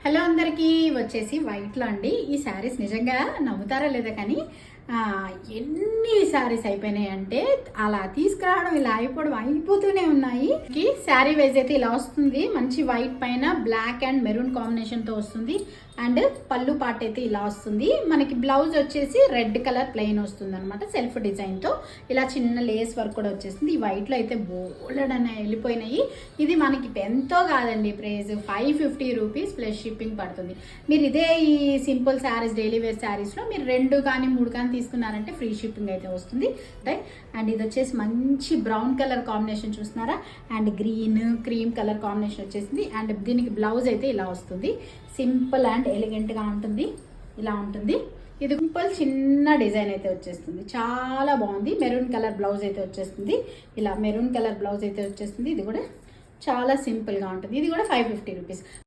Hello అందరికీ వచ్చేసి వైట్లో అండి. ఈ శారీస్ నిజంగా నమ్ముతారా లేదా కానీ ఎన్ని శారీస్ అయిపోయినాయి అంటే అలా తీసుకురావడం ఇలా అయిపోతూనే ఉన్నాయి. శారీ వైజ్ అయితే ఇలా వస్తుంది. మంచి వైట్ పైన బ్లాక్ అండ్ మెరూన్ కాంబినేషన్ తో వస్తుంది. అండ్ పళ్ళు పార్ట్ అయితే ఇలా వస్తుంది. మనకి బ్లౌజ్ వచ్చేసి రెడ్ కలర్ ప్లెయిన్ వస్తుంది అనమాట. సెల్ఫ్ డిజైన్ తో ఇలా చిన్న లేస్ వర్క్ కూడా వచ్చేస్తుంది. ఈ వైట్ లో అయితే బోల్డ్ అనే వెళ్ళిపోయినాయి. ఇది మనకి ఎంతో కాదండి, ప్రైస్ 550 రూపీస్ ప్లస్ షిప్పింగ్ పడుతుంది. మీరు ఇదే ఈ simple saris, daily wear saris లో మీరు 2 కానీ 3 కానీ తీసుకున్నారంటే ఫ్రీ షిప్పింగ్ అయితే వస్తుంది. అండ్ ఇది వచ్చేసి మంచి బ్రౌన్ కలర్ కాంబినేషన్ చూస్తున్నారా, and green cream colour combination వచ్చేసింది. అండ్ దీనికి బ్లౌజ్ అయితే ఇలా వస్తుంది. సింపుల్ అండ్ ఎలిగెంట్ గా ఉంటుంది. ఇలా ఉంటుంది. ఇది సింపుల్ చిన్న డిజైన్ అయితే వచ్చేస్తుంది. చాలా బాగుంది. మెరూన్ కలర్ బ్లౌజ్ అయితే వచ్చేస్తుంది. ఇలా మెరూన్ కలర్ బ్లౌజ్ అయితే వచ్చేస్తుంది. ఇది కూడా చాలా సింపుల్ గా ఉంటుంది. ఇది కూడా 550 రూపీస్.